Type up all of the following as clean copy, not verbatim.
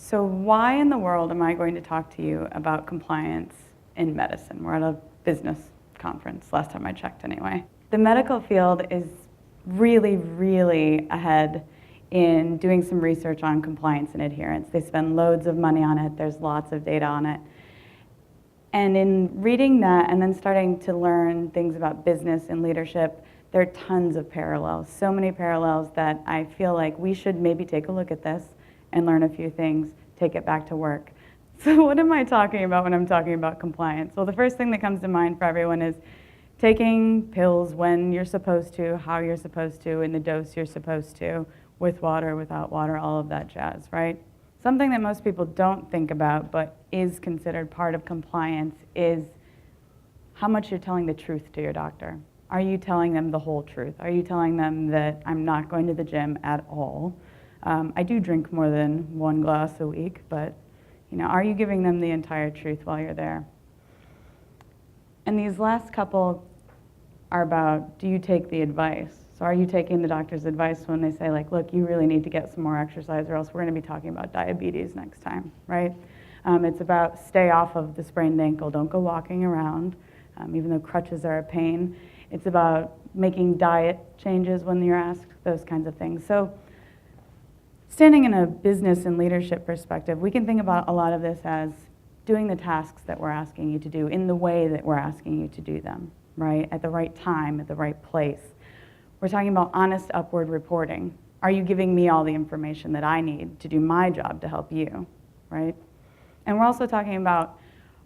So why in the world am I going to talk to you about compliance in medicine? We're at a business conference, last time I checked anyway. The medical field is really, really ahead in doing some research on compliance and adherence. They spend loads of money on it. There's lots of data on it. And in reading that and then starting to learn things about business and leadership, there are tons of parallels, so many parallels that I feel like we should maybe take a look at this and learn a few things, take it back to work. So what am I talking about when I'm talking about compliance? Well, the first thing that comes to mind for everyone is taking pills when you're supposed to, how you're supposed to, in the dose you're supposed to, with water, without water, all of that jazz, right? Something that most people don't think about but is considered part of compliance is how much you're telling the truth to your doctor. Are you telling them the whole truth? Are you telling them that I'm not going to the gym at all? I do drink more than 1 glass a week, but are you giving them the entire truth while you're there? And these last couple are about, do you take the advice? So are you taking the doctor's advice when they say, like, look, you really need to get some more exercise or else we're going to be talking about diabetes next time, right? It's about stay off of the sprained ankle. Don't go walking around, even though crutches are a pain. It's about making diet changes when you're asked, those kinds of things. So standing in a business and leadership perspective, we can think about a lot of this as doing the tasks that we're asking you to do in the way that we're asking you to do them, right? At the right time, at the right place. We're talking about honest upward reporting. Are you giving me all the information that I need to do my job to help you, right? And we're also talking about,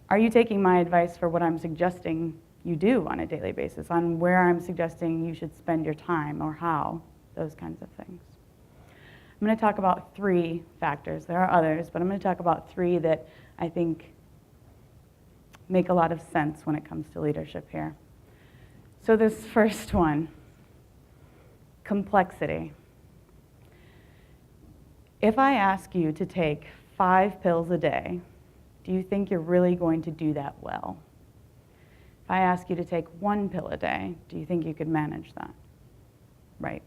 are you taking my advice for what I'm suggesting you do on a daily basis, on where I'm suggesting you should spend your time or how, those kinds of things. I'm going to talk about 3 factors. There are others, but I'm going to talk about 3 that I think make a lot of sense when it comes to leadership here. So this first one, complexity. If I ask you to take 5 pills a day, do you think you're really going to do that well? If I ask you to take 1 pill a day, do you think you could manage that? Right.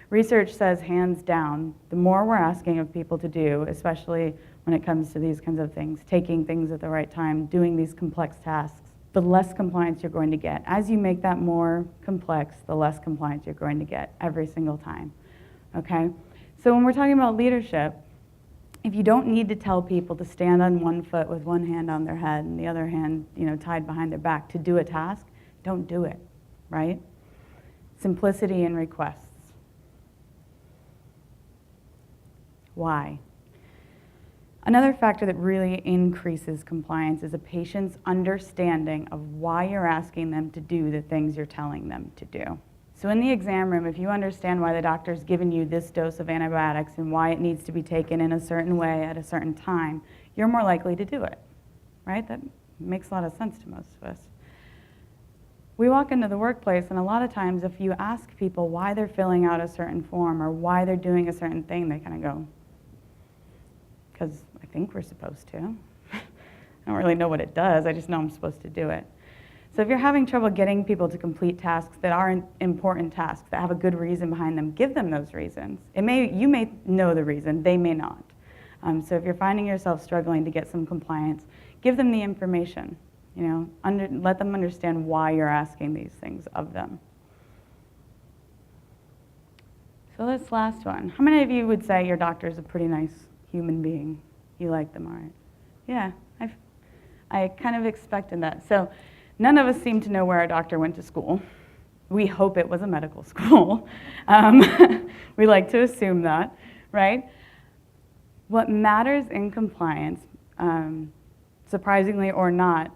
Research says, hands down, the more we're asking of people to do, especially when it comes to these kinds of things, taking things at the right time, doing these complex tasks, the less compliance you're going to get. As you make that more complex, the less compliance you're going to get every single time, okay? So when we're talking about leadership, if you don't need to tell people to stand on 1 foot with 1 hand on their head and the other hand, tied behind their back to do a task, don't do it, right? Simplicity in requests. Why? Another factor that really increases compliance is a patient's understanding of why you're asking them to do the things you're telling them to do. So in the exam room, if you understand why the doctor's given you this dose of antibiotics and why it needs to be taken in a certain way at a certain time, you're more likely to do it, right? That makes a lot of sense to most of us. We walk into the workplace, and a lot of times if you ask people why they're filling out a certain form or why they're doing a certain thing, they kind of go, because I think we're supposed to. I don't really know what it does, I just know I'm supposed to do it. So if you're having trouble getting people to complete tasks that are important tasks, that have a good reason behind them, give them those reasons. You may know the reason, they may not. So if you're finding yourself struggling to get some compliance, give them the information. Let them understand why you're asking these things of them. So this last one, how many of you would say your doctor's a pretty nice human being? You like them, all right? Yeah, I kind of expected that. So none of us seem to know where our doctor went to school. We hope it was a medical school. We like to assume that, right? What matters in compliance, surprisingly or not,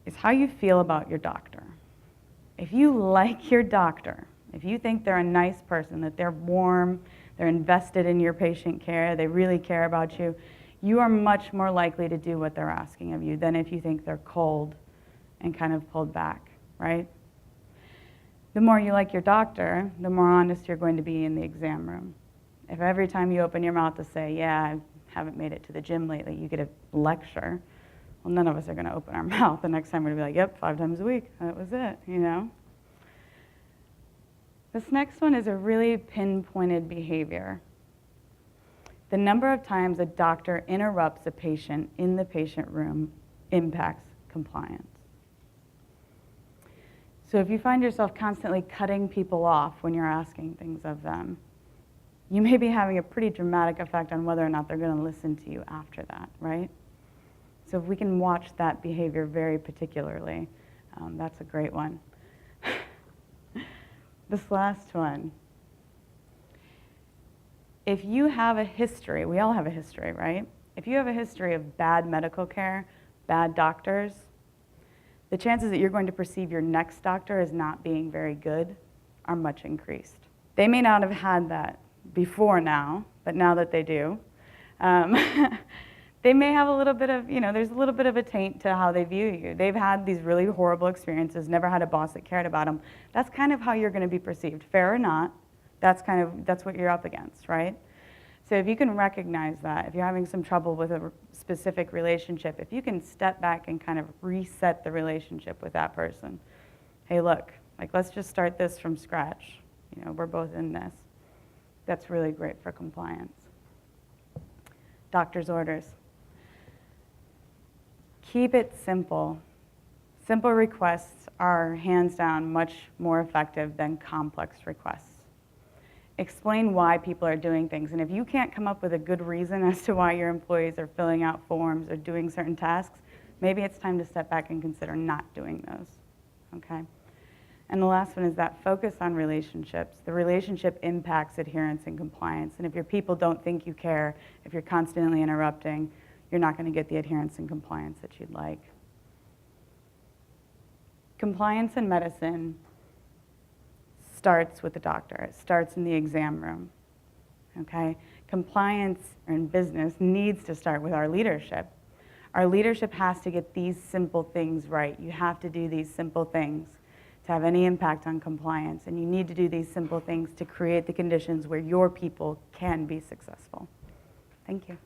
is how you feel about your doctor. If you like your doctor, if you think they're a nice person, that they're warm, they're invested in your patient care, they really care about you, you are much more likely to do what they're asking of you than if you think they're cold and kind of pulled back, right? The more you like your doctor, the more honest you're going to be in the exam room. If every time you open your mouth to say, yeah, I haven't made it to the gym lately, you get a lecture, well, none of us are going to open our mouth. The next time we're going to be like, yep, 5 times a week, that was it, This next one is a really pinpointed behavior. The number of times a doctor interrupts a patient in the patient room impacts compliance. So if you find yourself constantly cutting people off when you're asking things of them, you may be having a pretty dramatic effect on whether or not they're going to listen to you after that, right? So if we can watch that behavior very particularly, that's a great one. This last one. If you have a history, we all have a history, right? If you have a history of bad medical care, bad doctors, the chances that you're going to perceive your next doctor as not being very good are much increased. They may not have had that before now, but now that they do, they may have a little bit of, there's a little bit of a taint to how they view you. They've had these really horrible experiences, never had a boss that cared about them. That's kind of how you're going to be perceived. Fair or not, that's what you're up against, right? So if you can recognize that, if you're having some trouble with a specific relationship, if you can step back and kind of reset the relationship with that person. Hey, look, let's just start this from scratch. We're both in this. That's really great for compliance. Doctor's orders. Keep it simple. Simple requests are hands down much more effective than complex requests. Explain why people are doing things. And if you can't come up with a good reason as to why your employees are filling out forms or doing certain tasks, maybe it's time to step back and consider not doing those, okay? And the last one is that focus on relationships. The relationship impacts adherence and compliance. And if your people don't think you care, if you're constantly interrupting, you're not going to get the adherence and compliance that you'd like. Compliance in medicine starts with the doctor. It starts in the exam room, okay? Compliance in business needs to start with our leadership. Our leadership has to get these simple things right. You have to do these simple things to have any impact on compliance, and you need to do these simple things to create the conditions where your people can be successful. Thank you.